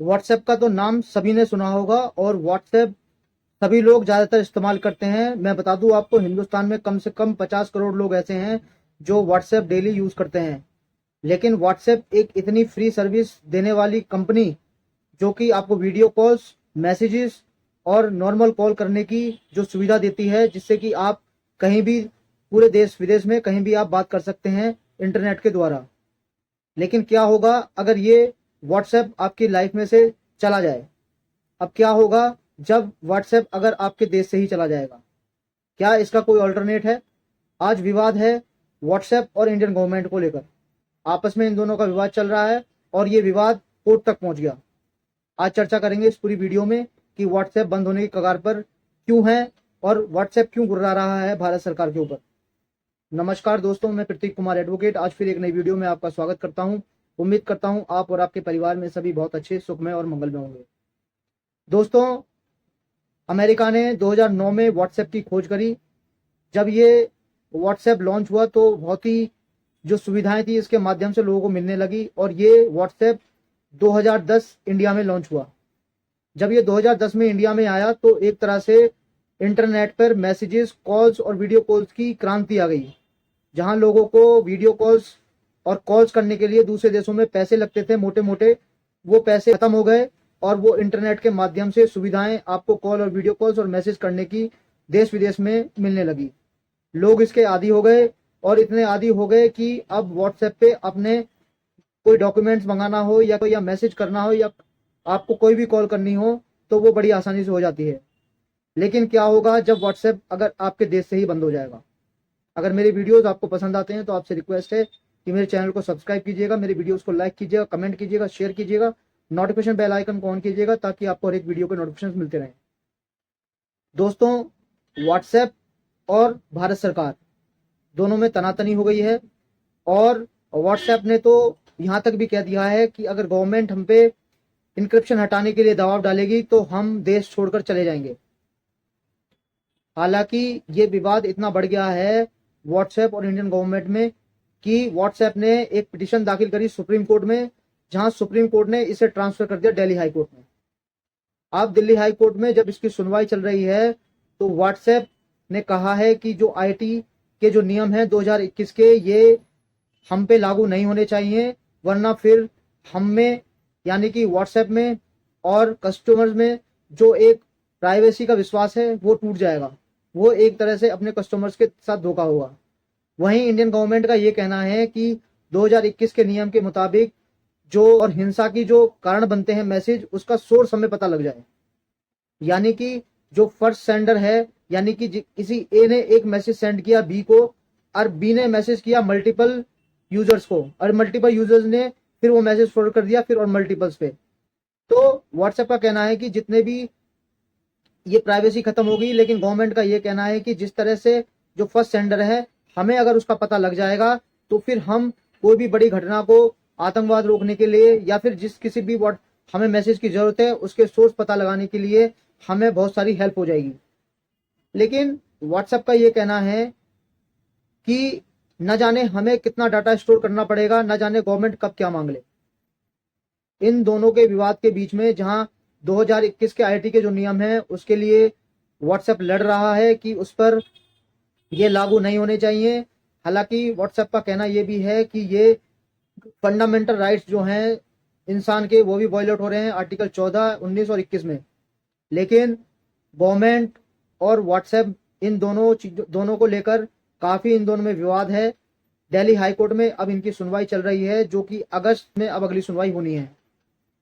WhatsApp का तो नाम सभी ने सुना होगा और व्हाट्सएप सभी लोग ज़्यादातर इस्तेमाल करते हैं। मैं बता दूं आपको, हिंदुस्तान में कम से कम 50 करोड़ लोग ऐसे हैं जो व्हाट्सएप डेली यूज़ करते हैं। लेकिन व्हाट्सएप एक इतनी फ्री सर्विस देने वाली कंपनी, जो कि आपको वीडियो कॉल्स, मैसेजेस और नॉर्मल कॉल करने की जो सुविधा देती है, जिससे कि आप कहीं भी पूरे देश विदेश में कहीं भी आप बात कर सकते हैं इंटरनेट के द्वारा। लेकिन क्या होगा अगर ये व्हाट्सएप आपकी लाइफ में से चला जाए? अब क्या होगा जब व्हाट्सएप अगर आपके देश से ही चला जाएगा? क्या इसका कोई ऑल्टरनेट है? आज विवाद है व्हाट्सएप और इंडियन गवर्नमेंट को लेकर। आपस में इन दोनों का विवाद चल रहा है और ये विवाद कोर्ट तक पहुंच गया। आज चर्चा करेंगे इस पूरी वीडियो में कि व्हाट्सएप बंद होने की कगार पर क्यों है और व्हाट्सएप क्यों गुर्रा रहा है भारत सरकार के ऊपर। नमस्कार दोस्तों, मैं प्रतीक कुमार एडवोकेट आज फिर एक नई वीडियो में आपका स्वागत करता हूं। उम्मीद करता हूं आप और आपके परिवार में सभी बहुत अच्छे, सुखमय और मंगलमय होंगे। दोस्तों, अमेरिका ने 2009 में व्हाट्सएप की खोज करी। जब ये व्हाट्सएप लॉन्च हुआ तो बहुत ही जो सुविधाएं थी इसके माध्यम से लोगों को मिलने लगी और ये व्हाट्सएप 2010 इंडिया में लॉन्च हुआ। जब ये 2010 में इंडिया में आया तो एक तरह से इंटरनेट पर मैसेजेस, कॉल्स और वीडियो कॉल्स की क्रांति आ गई। जहां लोगों को वीडियो कॉल्स और कॉल्स करने के लिए दूसरे देशों में पैसे लगते थे मोटे मोटे, वो पैसे खत्म हो गए और वो इंटरनेट के माध्यम से सुविधाएं आपको कॉल और वीडियो कॉल्स और मैसेज करने की देश विदेश में मिलने लगी। लोग इसके आदी हो गए और इतने आदी हो गए कि अब व्हाट्सएप पे अपने कोई डॉक्यूमेंट्स मंगाना हो या मैसेज करना हो या आपको कोई भी कॉल करनी हो तो वो बड़ी आसानी से हो जाती है। लेकिन क्या होगा जब व्हाट्सएप अगर आपके देश से ही बंद हो जाएगा? अगर मेरे वीडियोस आपको पसंद आते हैं तो आपसे रिक्वेस्ट है कि मेरे चैनल को सब्सक्राइब कीजिएगा, मेरे वीडियोस को लाइक कीजिएगा, कमेंट कीजिएगा, शेयर कीजिएगा, नोटिफिकेशन बेल आइकन को ऑन कीजिएगा ताकि आपको हर एक वीडियो के नोटिफिकेशन मिलते रहें। दोस्तों, व्हाट्सएप और भारत सरकार दोनों में तनातनी हो गई है और व्हाट्सएप ने तो यहाँ तक भी कह दिया है कि अगर गवर्नमेंट हम पे इंक्रिप्शन हटाने के लिए दबाव डालेगी तो हम देश छोड़कर चले जाएंगे। हालांकि ये विवाद इतना बढ़ गया है व्हाट्सएप और इंडियन गवर्नमेंट में कि व्हाट्सएप ने एक पिटीशन दाखिल करी सुप्रीम कोर्ट में, जहां सुप्रीम कोर्ट ने इसे ट्रांसफर कर दिया दिल्ली हाई कोर्ट में। अब दिल्ली हाई कोर्ट में जब इसकी सुनवाई चल रही है तो व्हाट्सएप ने कहा है कि जो आईटी के जो नियम है 2021 के, ये हम पे लागू नहीं होने चाहिए, वरना फिर हम में यानी कि व्हाट्सएप में और कस्टमर्स में जो एक प्राइवेसी का विश्वास है वो टूट जाएगा। वो एक तरह से अपने कस्टमर्स के साथ धोखा होगा। वहीं इंडियन गवर्नमेंट का ये कहना है कि 2021 के नियम के मुताबिक जो और हिंसा की जो कारण बनते हैं मैसेज, उसका सोर्स हमें पता लग जाए। यानी कि जो फर्स्ट सेंडर है, यानी कि किसी ए ने एक मैसेज सेंड किया बी को और बी ने मैसेज किया मल्टीपल यूजर्स को और मल्टीपल यूजर्स ने फिर वो मैसेज फॉरवर्ड कर दिया फिर और मल्टीपल्स पे। तो व्हाट्सएप का कहना है कि जितने भी ये प्राइवेसी खत्म होगी, लेकिन गवर्नमेंट का ये कहना है कि जिस तरह से जो फर्स्ट सेंडर है हमें अगर उसका पता लग जाएगा तो फिर हम कोई भी बड़ी घटना को आतंकवाद रोकने के लिए या फिर जिस किसी भी हमें मैसेज की जरूरत है उसके सोर्स पता लगाने के लिए हमें बहुत सारी हेल्प हो जाएगी। लेकिन व्हाट्सएप का ये कहना है कि न जाने हमें कितना डाटा स्टोर करना पड़ेगा, न जाने गवर्नमेंट कब क्या मांग ले। इन दोनों के विवाद के बीच में जहां 2021 के आईटी के जो नियम है उसके लिए व्हाट्सएप लड़ रहा है कि उस पर ये लागू नहीं होने चाहिए। हालांकि व्हाट्सएप का कहना यह भी है कि ये फंडामेंटल राइट्स जो हैं इंसान के, वो भी वायलेट हो रहे हैं आर्टिकल 14, 19 और 21 में। लेकिन गवर्नमेंट और व्हाट्सएप इन दोनों को लेकर काफी इन दोनों में विवाद है। दिल्ली हाई कोर्ट में अब इनकी सुनवाई चल रही है, जो कि अगस्त में अब अगली सुनवाई होनी है।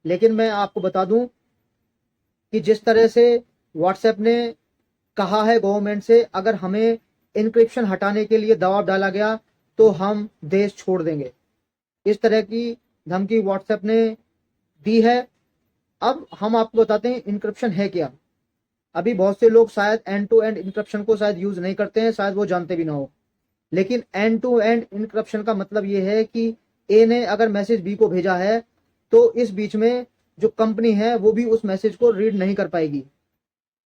लेकिन मैं आपको बता दूं कि जिस तरह से व्हाट्सएप ने कहा है गवर्नमेंट से, अगर हमें इंक्रिप्शन हटाने के लिए दबाव डाला गया तो हम देश छोड़ देंगे, इस तरह की धमकी व्हाट्सएप ने दी है। अब हम आपको बताते हैं इंक्रिप्शन है क्या। अभी बहुत से लोग शायद एंड टू एंड इंक्रिप्शन को शायद यूज नहीं करते हैं, शायद वो जानते भी ना हो। लेकिन एंड टू एंड इंक्रिप्शन का मतलब ये है कि ए ने अगर मैसेज बी को भेजा है तो इस बीच में जो कंपनी है वो भी उस मैसेज को रीड नहीं कर पाएगी।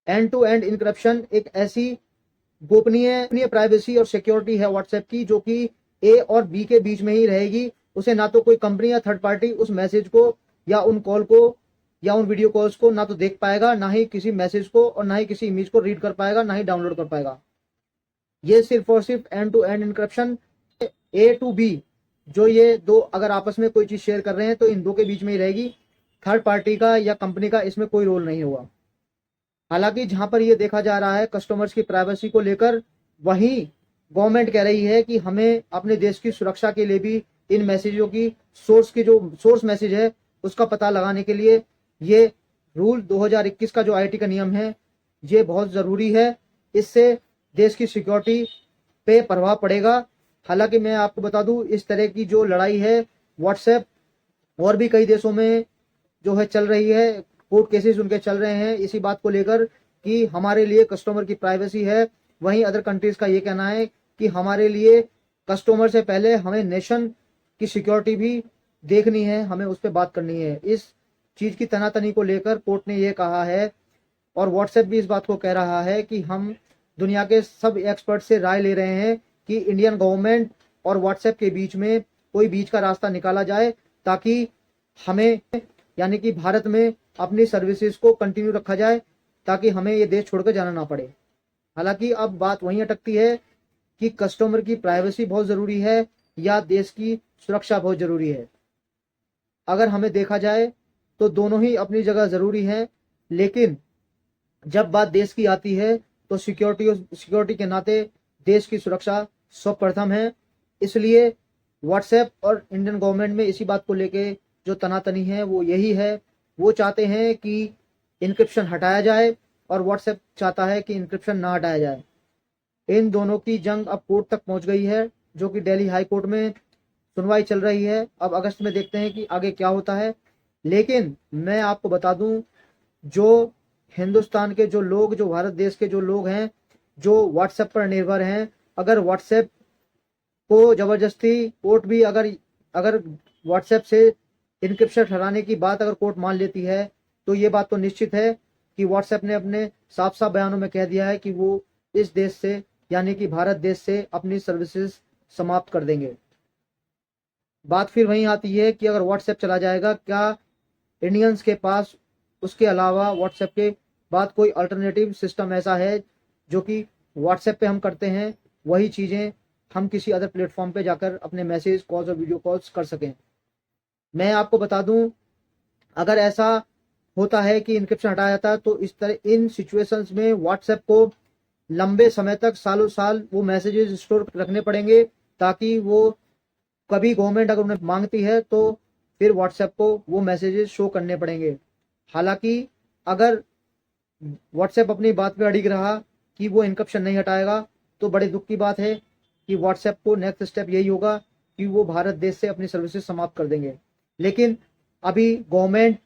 एंड टू एंड इंक्रिप्शन एक ऐसी गोपनीय प्राइवेसी और सिक्योरिटी है व्हाट्सएप की, जो कि ए और बी के बीच में ही रहेगी। उसे ना तो कोई कंपनी या थर्ड पार्टी उस मैसेज को या उन कॉल को या उन वीडियो कॉल्स को ना तो देख पाएगा, ना ही किसी मैसेज को और ना ही किसी इमेज को रीड कर पाएगा, ना ही डाउनलोड कर पाएगा। ये सिर्फ और सिर्फ end to end encryption A to B, जो ये दो अगर आपस में कोई चीज शेयर कर रहे हैं तो इन दो के बीच में ही रहेगी, थर्ड पार्टी का या कंपनी का इसमें कोई रोल नहीं होगा। हालांकि जहां पर ये देखा जा रहा है कस्टमर्स की प्राइवेसी को लेकर, वहीं गवर्नमेंट कह रही है कि हमें अपने देश की सुरक्षा के लिए भी इन मैसेजों की सोर्स मैसेज है उसका पता लगाने के लिए ये रूल 2021 का जो आईटी का नियम है ये बहुत जरूरी है। इससे देश की सिक्योरिटी पे प्रभाव पड़ेगा। हालांकि मैं आपको बता दूं, इस तरह की जो लड़ाई है व्हाट्सएप और भी कई देशों में जो है चल रही है, कोर्ट केसेस उनके चल रहे हैं इसी बात को लेकर कि हमारे लिए कस्टमर की प्राइवेसी है। वहीं अदर कंट्रीज का ये कहना है कि हमारे लिए कस्टमर से पहले हमें नेशन की सिक्योरिटी भी देखनी है, हमें उस पर बात करनी है। इस चीज की तनातनी को लेकर कोर्ट ने ये कहा है और व्हाट्सएप भी इस बात को कह रहा है कि हम दुनिया के सब एक्सपर्ट से राय ले रहे हैं कि इंडियन गवर्नमेंट और व्हाट्सएप के बीच में कोई बीच का रास्ता निकाला जाए ताकि हमें यानी कि भारत में अपनी सर्विसेज को कंटिन्यू रखा जाए, ताकि हमें ये देश छोड़कर जाना ना पड़े। हालांकि अब बात वहीं अटकती है कि कस्टमर की प्राइवेसी बहुत जरूरी है या देश की सुरक्षा बहुत जरूरी है। अगर हमें देखा जाए तो दोनों ही अपनी जगह जरूरी है, लेकिन जब बात देश की आती है तो सिक्योरिटी के नाते देश की सुरक्षा सर्वप्रथम है। इसलिए व्हाट्सएप और इंडियन गवर्नमेंट में इसी बात को लेके जो तनातनी है वो यही है। वो चाहते हैं कि इनक्रिप्शन हटाया जाए और व्हाट्सएप चाहता है कि इनक्रिप्शन ना हटाया जाए। इन दोनों की जंग अब कोर्ट तक पहुंच गई है, जो कि दिल्ली हाई कोर्ट में सुनवाई चल रही है। अब अगस्त में देखते हैं कि आगे क्या होता है। लेकिन मैं आपको बता दूं, जो हिंदुस्तान के जो लोग, जो भारत देश के जो लोग हैं, जो व्हाट्सएप पर निर्भर हैं, अगर व्हाट्सएप को जबरदस्ती कोर्ट भी अगर व्हाट्सएप से इनक्रिप्शन हटाने की बात अगर कोर्ट मान लेती है तो ये बात तो निश्चित है कि व्हाट्सएप ने अपने साफ साफ बयानों में कह दिया है कि वो इस देश से यानी कि भारत देश से अपनी सर्विसेज समाप्त कर देंगे। बात फिर वहीं आती है कि अगर व्हाट्सएप चला जाएगा, क्या इंडियंस के पास उसके अलावा व्हाट्सएप के बाद कोई अल्टरनेटिव सिस्टम ऐसा है जो कि व्हाट्सएप पे हम करते हैं वही चीजें हम किसी अदर प्लेटफॉर्म पे जाकर अपने मैसेज कॉल्स और वीडियो कॉल्स कर सकें। मैं आपको बता दूं, अगर ऐसा होता है कि इनक्रिप्शन हटाया जाता है तो इस तरह इन सिचुएशंस में व्हाट्सएप को लंबे समय तक सालों साल वो मैसेजेस स्टोर रखने पड़ेंगे, ताकि वो कभी गवर्नमेंट अगर उन्हें मांगती है तो फिर व्हाट्सएप को वो मैसेजेस शो करने पड़ेंगे। हालांकि अगर व्हाट्सएप अपनी बात पे अड़िग रहा कि वो इनक्रिप्शन नहीं हटाएगा तो बड़े दुख की बात है कि व्हाट्सएप को नेक्स्ट स्टेप यही होगा कि वो भारत देश से अपनी सर्विसेज समाप्त कर देंगे। लेकिन अभी गवर्नमेंट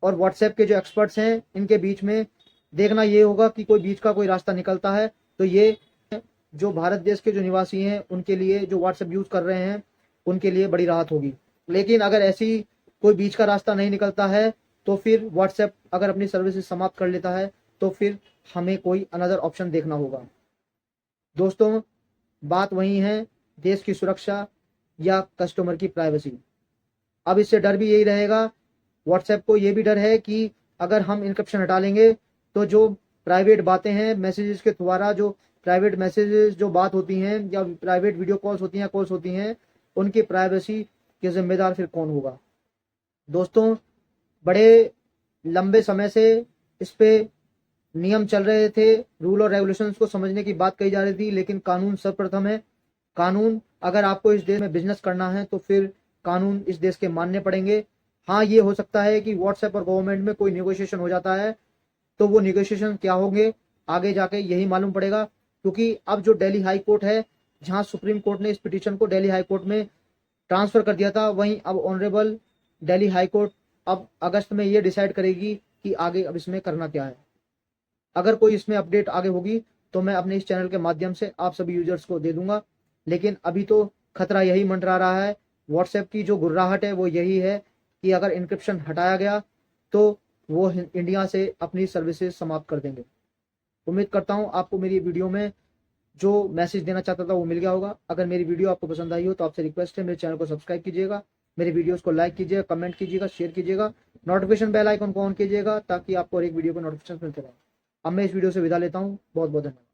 और व्हाट्सएप के जो एक्सपर्ट्स हैं इनके बीच में देखना ये होगा कि कोई बीच का कोई रास्ता निकलता है तो ये जो भारत देश के जो निवासी हैं उनके लिए, जो व्हाट्सएप यूज कर रहे हैं उनके लिए बड़ी राहत होगी। लेकिन अगर ऐसी कोई बीच का रास्ता नहीं निकलता है तो फिर व्हाट्सएप अगर अपनी सर्विसेज समाप्त कर लेता है तो फिर हमें कोई अनदर ऑप्शन देखना होगा। दोस्तों, बात वही है, देश की सुरक्षा या कस्टमर की प्राइवेसी। अब इससे डर भी यही रहेगा, व्हाट्सएप को ये भी डर है कि अगर हम इनक्रिप्शन हटा लेंगे तो जो प्राइवेट बातें हैं मैसेजेस के द्वारा, जो प्राइवेट मैसेजेस जो बात होती हैं या प्राइवेट वीडियो कॉल्स होती हैं, कॉल्स होती हैं, उनकी प्राइवेसी के जिम्मेदार फिर कौन होगा। दोस्तों, बड़े लंबे समय से इस पे नियम चल रहे थे, रूल और रेगुलेशंस को समझने की बात कही जा रही थी, लेकिन कानून सर्वप्रथम है। कानून, अगर आपको इस देश में बिजनेस करना है तो फिर कानून इस देश के मानने पड़ेंगे। हाँ, ये हो सकता है कि व्हाट्सएप और गवर्नमेंट में कोई निगोशिएशन हो जाता है तो वो निगोशिएशन क्या होंगे आगे जाके यही मालूम पड़ेगा, क्योंकि अब जो दिल्ली हाई कोर्ट है, जहां सुप्रीम कोर्ट ने इस पिटीशन को दिल्ली हाई कोर्ट में ट्रांसफर कर दिया था, वहीं अब ऑनरेबल दिल्ली हाई कोर्ट अब अगस्त में ये डिसाइड करेगी कि आगे अब इसमें करना क्या है। अगर कोई इसमें अपडेट आगे होगी तो मैं अपने इस चैनल के माध्यम से आप सभी यूजर्स को दे दूंगा। लेकिन अभी तो खतरा यही मंडरा रहा है, व्हाट्सएप की जो गुर्राहट है वो यही है कि अगर इनक्रिप्शन हटाया गया तो वो इंडिया से अपनी सर्विसेज समाप्त कर देंगे। उम्मीद करता हूँ आपको मेरी वीडियो में जो मैसेज देना चाहता था वो मिल गया होगा। अगर मेरी वीडियो आपको पसंद आई हो तो आपसे रिक्वेस्ट है मेरे चैनल को सब्सक्राइब कीजिएगा, मेरी वीडियोस को लाइक कीजिएगा, कमेंट कीजिएगा, शेयर कीजिएगा, नोटिफिकेशन बेल आइकन को ऑन कीजिएगा ताकि आपको हर एक वीडियो को नोटिफिकेशन मिलते रहे। अब मैं इस वीडियो से विदा लेता हूँ। बहुत बहुत धन्यवाद।